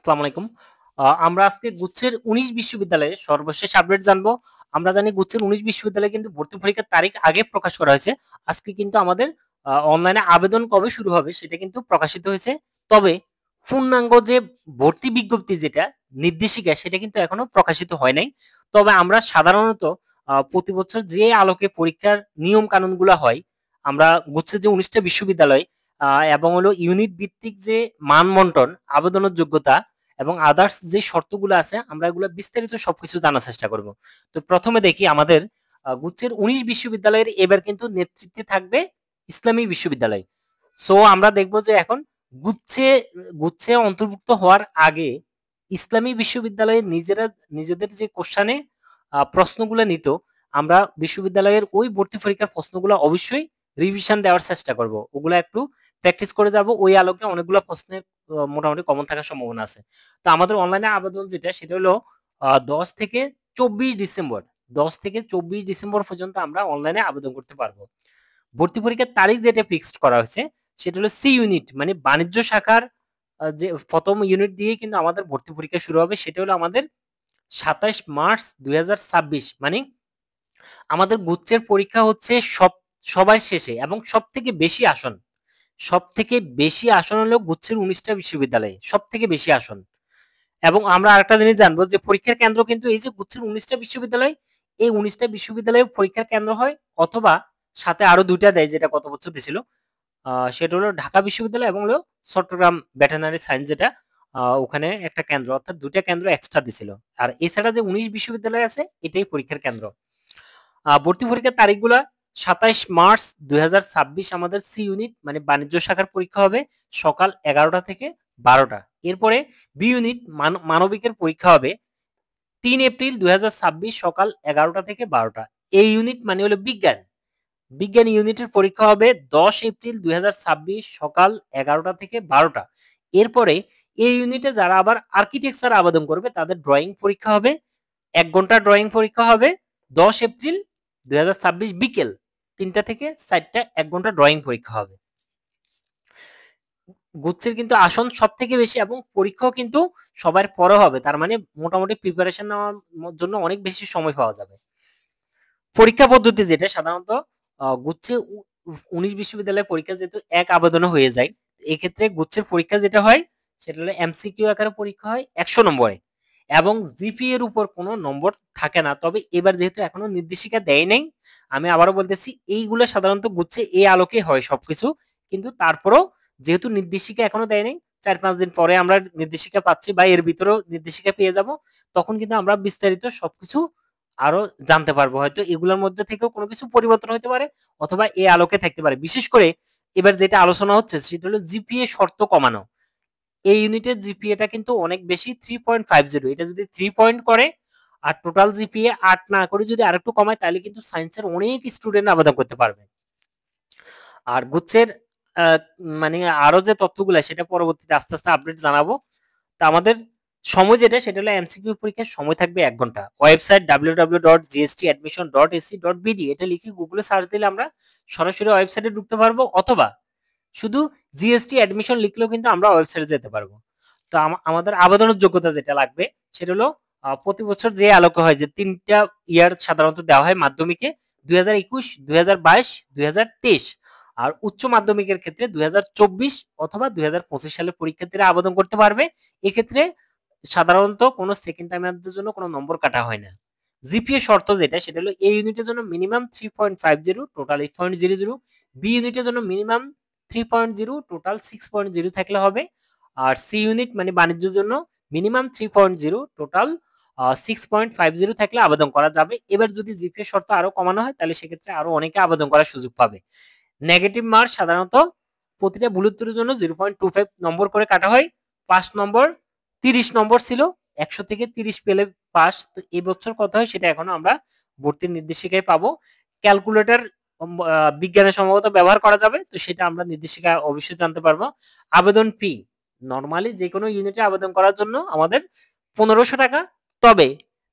আসসালামু আলাইকুম। আমরা আজকে গুচ্ছের ১৯ বিশ্ববিদ্যালয়ে সর্বশেষ আপডেট জানবো। আমরা জানি গুচ্ছের ১৯ বিশ্ববিদ্যালয়ে কিন্তু ভর্তি পরীক্ষার তারিখ আগে প্রকাশ করা হয়েছে। আজকে কিন্তু আমাদের অনলাইনে আবেদন কবে শুরু হবে সেটা কিন্তু প্রকাশিত হয়েছে। তবে পূর্ণাঙ্গ যে ভর্তি বিজ্ঞপ্তি যেটা নির্দেশিকা সেটা কিন্তু এখনো প্রকাশিত হয় নাই। তবে আমরা সাধারণত প্রতি বছর যে আলোকে পরীক্ষার নিয়ম কানুনগুলা হয়, আমরা গুচ্ছের যে ১৯ টা বিশ্ববিদ্যালয় এবং হলো ইউনিট ভিত্তিক যে মানবন্টন, আবেদনের যোগ্যতা এবং আদার্স যে শর্তগুলো আছে আমরা এগুলো বিস্তারিত সবকিছু জানার চেষ্টা করব। তো প্রথমে দেখি আমাদের গুচ্ছের ১৯ বিশ্ববিদ্যালয়ের এবার কিন্তু নেতৃত্বে থাকবে ইসলামী বিশ্ববিদ্যালয়। সো আমরা দেখব যে এখন গুচ্ছে গুচ্ছে অন্তর্ভুক্ত হওয়ার আগে ইসলামী বিশ্ববিদ্যালয়ে নিজেদের যে কোশ্চানে প্রশ্নগুলো নিত, আমরা বিশ্ববিদ্যালয়ের ওই ভর্তি পরীক্ষার প্রশ্নগুলো অবশ্যই রিভিশন দেওয়ার চেষ্টা করব। ওগুলা একটু প্র্যাকটিস করে যাব। ওই আলোকে অনেকগুলো প্রশ্নের মোটামুটি কমন থাকার সম্ভাবনা আছে। তো আমাদের অনলাইনে আবেদন যেটা সেটা হলো ১০ থেকে ২৪ ডিসেম্বর ১০ থেকে ২৪ ডিসেম্বর পর্যন্ত আমরা অনলাইনে আবেদন করতে পারবো। ভর্তি পরীক্ষার তারিখ যেটা ফিক্সড করা হয়েছে সেটা হলো সি ইউনিট মানে বাণিজ্য শাখার যে প্রথম ইউনিট দিয়ে কিন্তু আমাদের ভর্তি পরীক্ষা শুরু হবে। সেটা হলো আমাদের ২৭ মার্চ ২০২৬ মানে আমাদের গুচ্ছের পরীক্ষা হচ্ছে সবার শেষে এবং সবথেকে বেশি আসন হলো গুচ্ছের ১৯ টা বিশ্ববিদ্যালয়ে সবথেকে বেশি আসন। এবং আমরা আরেকটা জিনিস জানবো যে পরীক্ষার কেন্দ্র কিন্তু এই যে গুচ্ছের ১৯ টা বিশ্ববিদ্যালয়, এই ১৯ টা বিশ্ববিদ্যালয়ে পরীক্ষার কেন্দ্র হয় অথবা সাথে আরো ২ টা দেয় যেটা গত বছর দিছিল। সেটা হলো ঢাকা বিশ্ববিদ্যালয় এবং হলো চট্টগ্রাম ভেটেরিনারি সায়েন্স যেটা ওখানে একটা কেন্দ্র অর্থাৎ ২ টা কেন্দ্র এক্সট্রা দিছিল। আর এছাড়া যে ১৯ বিশ্ববিদ্যালয় আছে এটাই পরীক্ষার কেন্দ্র। ভর্তি পরীক্ষার তারিখগুলা ২৭ মার্চ ২০২৬ আমাদের সি ইউনিট মানে বাণিজ্য শাখার পরীক্ষা হবে সকাল ১১টা থেকে ১২টা। এরপরে বি ইউনিট মানবিকের পরীক্ষা হবে ৩ এপ্রিল ২০২৬ সকাল ১১টা থেকে ১২টা। এই ইউনিট মানে হলো বিজ্ঞান ইউনিটের পরীক্ষা হবে ১০ এপ্রিল ২০২৬ সকাল ১১টা থেকে ১২টা। এরপরে এই ইউনিটে যারা আবার আর্কিটেকচার আবেদন করবে তাদের ড্রয়িং পরীক্ষা হবে ১ ঘন্টা ড্রয়িং পরীক্ষা হবে ১০ এপ্রিল ২০২৬ বিকেল ৩টা থেকে ৪টা ১ ঘন্টা ড্রয়িং পরীক্ষা হবে। গুচ্ছের কিন্তু আসন সব থেকে বেশি এবং পরীক্ষাও কিন্তু সবার পরে হবে। তার মানে মোটামুটি প্রিপারেশন নেওয়ার জন্য অনেক বেশি সময় পাওয়া যাবে। পরীক্ষা পদ্ধতি যেটা সাধারণত গুচ্ছে ১৯ বিশ্ববিদ্যালয়ের পরীক্ষা যেহেতু এক আবেদনে হয়ে যায়, এক্ষেত্রে গুচ্ছের পরীক্ষা যেটা হয় সেটা হলো এমসিকিউ আকারে পরীক্ষা হয় ১০০ নম্বরে এবং জিপিএ এর উপর কোনো নম্বর থাকে না। তবে এবার যেহেতু এখনো নির্দেশিকা দেয় নাই, আমি আবারও বলতেছি এইগুলো সাধারণত গুচ্ছে এই আলোকে হয় সবকিছু। কিন্তু তারপরেও যেহেতু নির্দেশিকা এখনো দেয় নাই, ৪-৫ দিন পরে আমরা নির্দেশিকা পাচ্ছি বা এর ভিতরেও নির্দেশিকা পেয়ে যাব, তখন কিন্তু আমরা বিস্তারিত সবকিছু আরো জানতে পারবো। হয়তো এগুলোর মধ্যে থেকেও কোনো কিছু পরিবর্তন হতে পারে অথবা এই আলোকে থাকতে পারে। বিশেষ করে এবার যেটা আলোচনা হচ্ছে সেটা হলো জিপিএ শর্ত কমানো। এই ইউনিটের জিপিএটা কিন্তু অনেক বেশি 3.50। এটা যদি 3 পয়েন্ট করে আর টোটাল জিপিএ ৮ না করে যদি আরেকটু কমায় তাহলে কিন্তু সায়েন্সের অনেক স্টুডেন্ট আবেদন করতে পারবে। আর গুচ্ছের মানে আরো যে তথ্যগুলো সেটা পরবর্তীতে আস্তে আস্তে আপডেট জানাবো। তা আমাদের সময় যেটা সেটা হলো এমসিকিউ পরীক্ষার সময় থাকবে ১ ঘন্টা। ওয়েবসাইট www.gstadmission.ac.bd এটা লিখে গুগলে সার্চ দিলে আমরা সরাসরি ওয়েবসাইটে ঢুকতে পারবো অথবা শুধু জিএসটি অ্যাডমিশন লিখলেও কিন্তু আমরা ওয়েবসাইটে যেতে পারবো। তো আমাদের আবেদনের যোগ্যতা যেটা লাগবে সেটা হলো প্রতি বছর যে আলোকে হয় যে ৩টা ইয়ার সাধারণত দেওয়া হয় মাধ্যমিকে ২০২১, ২০২২, ২০২৩ আর উচ্চ মাধ্যমিকের ক্ষেত্রে ২০২৪ অথবা ২০২৫ সালে পরীক্ষার্থীরা আবেদন করতে পারবে। এক্ষেত্রে সাধারণত কোনো সেকেন্ড টাইমারদের জন্য কোনো নম্বর কাটা হয় না। জিপিএ শর্ত যেটা সেটা হলো এ ইউনিটের জন্য মিনিমাম 3.50 টোটাল 8.00, বি ইউনিটের জন্য মিনিমাম 3.0 টোটাল 6.0 থাকলে হবে। আর সি ইউনিট মানে বাণিজ্যের জন্য মিনিমাম 3.0 টোটাল 6.50 থাকলে আবেদন করা যাবে। এবার যদি জিপিএ শর্ত আরো কমানো হয় তাহলে সেক্ষেত্রে আরো অনেকে আবেদন করার সুযোগ পাবে। নেগেটিভ মার্ক সাধারণত প্রতিটা ভুল উত্তরের জন্য 0.25 নম্বর করে কাটা হয়। পাস নম্বর 30 নম্বর ছিল, ১০০ থেকে 30 পেলে পাস। তো এই বছর কত হয় সেটা এখনো আমরা ভর্তির নির্দেশিকায় পাবো। ক্যালকুলেটর বিজ্ঞানের সম্ভবত ব্যবহার করা যাবে, তো সেটা আমরা নির্দেশিকা অবশ্যই জানতে পারবো। আবেদন ফি নরমালি যে কোনো ইউনিটে আবেদন করার জন্য আমাদের ১৫০০ টাকা। তবে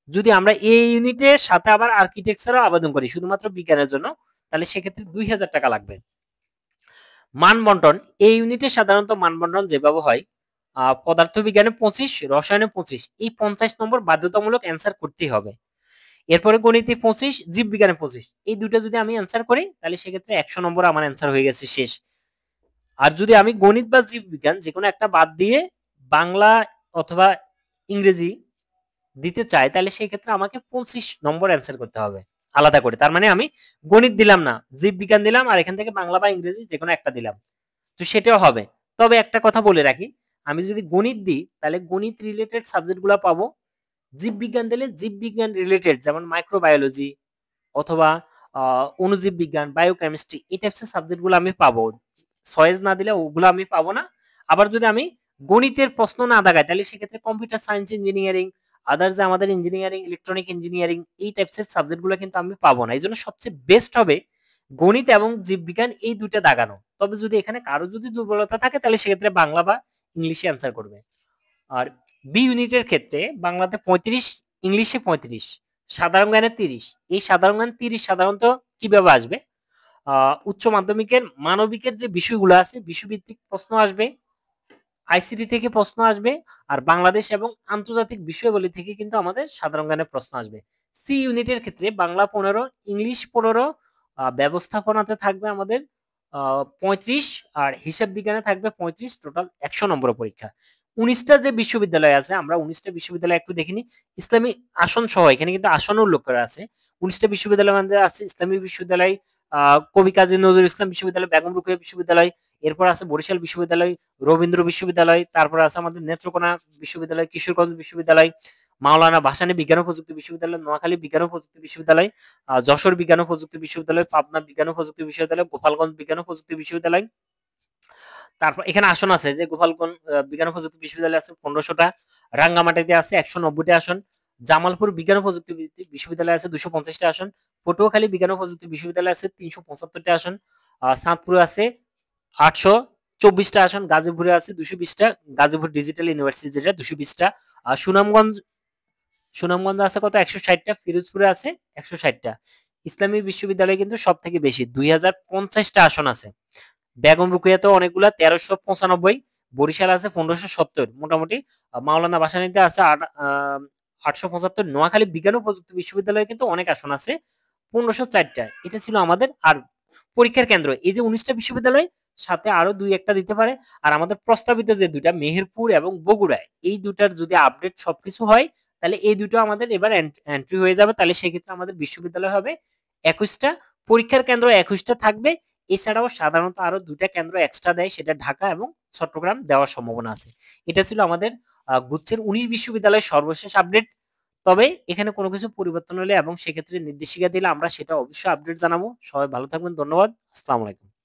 যদি আমরা এই ইউনিটের সাথে আবার আর্কিটেকচারও আবেদন করি শুধুমাত্র বিজ্ঞানের জন্য তাহলে সেক্ষেত্রে ২০০০ টাকা লাগবে। মানবন্টন এই ইউনিটে সাধারণত মানবন্টন যেভাবে হয় পদার্থবিজ্ঞানে 25, রসায়নে 25, এই 50 নম্বর বাধ্যতামূলক অ্যান্সার করতেই হবে। এরপরে গণিতে 25, জীববিজ্ঞানে 25, এই দুইটা যদি আমি অ্যান্সার করি তাহলে সেক্ষেত্রে 100 নম্বর আমার অ্যান্সার হয়ে গেছে, শেষ। আর যদি আমি গণিত বা জীববিজ্ঞান যে কোনো একটা বাদ দিয়ে বাংলা অথবা ইংরেজি দিতে চাই, তাহলে সেই ক্ষেত্রে আমাকে 25 নম্বর অ্যান্সার করতে হবে আলাদা করে। তার মানে আমি গণিত দিলাম না, জীববিজ্ঞান দিলাম, আর এখান থেকে বাংলা বা ইংরেজি যে কোনো একটা দিলাম, তো সেটাও হবে। তবে একটা কথা বলে রাখি, আমি যদি গণিত দিই তাহলে গণিত রিলেটেড সাবজেক্টগুলো পাবো, জীববিজ্ঞান দিলে জীববিজ্ঞান রিলেটেড যেমন মাইক্রোবায়োলজি অথবা অণুজীব বিজ্ঞান, বায়োকেমিস্ট্রি, এই টাইপসের সাবজেক্টগুলো আমি পাবো। চয়েস না দিলে ওগুলো আমি পাবো না। আবার যদি আমি গণিতের প্রশ্ন না দাগাই তাহলে সেক্ষেত্রে কম্পিউটার সায়েন্স ইঞ্জিনিয়ারিং, আদার যে আমাদের ইঞ্জিনিয়ারিং, ইলেকট্রনিক ইঞ্জিনিয়ারিং, এই টাইপসের সাবজেক্টগুলো কিন্তু আমি পাবো না। এই জন্য সবচেয়ে বেস্ট হবে গণিত এবং জীববিজ্ঞান এই দুইটা দাগানো। তবে যদি এখানে কারো যদি দুর্বলতা থাকে তাহলে সেক্ষেত্রে বাংলা বা ইংলিশে অ্যান্সার করবে। আর বি ইউনিটের ক্ষেত্রে বাংলাতে 35, ইংলিশে 35, সাধারণ জ্ঞানে 30। এই সাধারণ জ্ঞান 30 সাধারণত কিভাবে আসবে? উচ্চ মাধ্যমিকের মানবিকের যে বিষয়গুলো আছে বিষয়ভিত্তিক প্রশ্ন আসবে, আইসিটি থেকে প্রশ্ন আসবে, আর বাংলাদেশ এবং আন্তর্জাতিক বিষয়াবলী থেকে কিন্তু আমাদের সাধারণ জ্ঞানের প্রশ্ন আসবে। সি ইউনিটের ক্ষেত্রে বাংলা 15, ইংলিশ 15, ব্যবস্থাপনাতে থাকবে আমাদের 35, আর হিসাব বিজ্ঞানে থাকবে 35, টোটাল 100 নম্বর পরীক্ষা। 19টা যে বিশ্ববিদ্যালয় আছে, আমরা 19টা বিশ্ববিদ্যালয় একটু দেখিনি। ইসলামী আসন সহ এখানে কিন্তু আসন উল্লেখ করা আছে। 19টা বিশ্ববিদ্যালয় মধ্যে আছে ইসলামী বিশ্ববিদ্যালয়, কবি কাজী নজরুল ইসলাম বিশ্ববিদ্যালয়, বেগম রোকেয়া বিশ্ববিদ্যালয়, এরপর আছে বরিশাল বিশ্ববিদ্যালয়, রবীন্দ্র বিশ্ববিদ্যালয়, তারপর আছে আমাদের নেত্রকোনা বিশ্ববিদ্যালয়, কিশোরগঞ্জ বিশ্ববিদ্যালয়, মাওলানা ভাসানী বিজ্ঞান ও প্রযুক্তি বিশ্ববিদ্যালয়, নোয়াখালী বিজ্ঞান ও প্রযুক্তি বিশ্ববিদ্যালয়, যশোর বিজ্ঞান ও প্রযুক্তি বিশ্ববিদ্যালয়, পাবনা বিজ্ঞান ও প্রযুক্তি বিশ্ববিদ্যালয়, গোপালগঞ্জ বিজ্ঞান ও প্রযুক্তি বিশ্ববিদ্যালয়। তারপর এখানে আসন আছে যে গোপালগঞ্জ বিজ্ঞান ও প্রযুক্তি বিশ্ববিদ্যালয় আছে 1500টা, রাঙ্গামাটিতে আছে 190টা আসন, জামালপুর বিজ্ঞান ও প্রযুক্তি বিশ্ববিদ্যালয় আছে 250টা আসন, পটুয়াখালী বিজ্ঞান ও প্রযুক্তি বিশ্ববিদ্যালয় আছে 375টা আসন, চাঁদপুরে আছে 824টা আসন, গাজীপুরে আছে 220টা, গাজীপুর ডিজিটাল ইউনিভার্সিটি যেটা 220টা, সুনামগঞ্জ সুনামগঞ্জে আছে কত 160টা, ফিরোজপুরে আছে 160টা। ইসলামী বিশ্ববিদ্যালয় কিন্তু সব থেকে বেশি 2050টা আসন আছে। বেগম রোকেয়াতেও অনেকগুলা 1395, বরিশাল আছে 1570 মোটামুটি, মাওলানা ভাসানীতে আছে 875, নোয়াখালী বিজ্ঞান ও প্রযুক্তি বিশ্ববিদ্যালয়ে কিন্তু অনেক আসন আছে 1504টা। এটা ছিল আমাদের। আর পরীক্ষার কেন্দ্র এই যে 19টা বিশ্ববিদ্যালয়, সাথে আরো দুই একটা দিতে পারে। আর আমাদের প্রস্তাবিত যে দুইটা মেহেরপুর এবং বগুড়া, এই দুটার যদি আপডেট সবকিছু হয় তাহলে এই দুটো আমাদের এবার এন্ট্রি হয়ে যাবে। তাহলে সেক্ষেত্রে আমাদের বিশ্ববিদ্যালয় হবে 21টা, পরীক্ষার কেন্দ্র 21টা থাকবে। এছাড়াও সাধারণত আরো দুইটা কেন্দ্র এক্সট্রা দেয়, সেটা ঢাকা এবং চট্টগ্রাম দেওয়ার সম্ভাবনা আছে। এটা ছিল আমাদের গুচ্ছের 19 বিশ্ববিদ্যালয়ের সর্বশেষ আপডেট। তবে এখানে কোনো কিছু পরিবর্তন হলে এবং সেক্ষেত্রে নির্দেশিকা দিলে আমরা সেটা অবশ্যই আপডেট জানাবো। সবাই ভালো থাকবেন, ধন্যবাদ, আসসালামু আলাইকুম।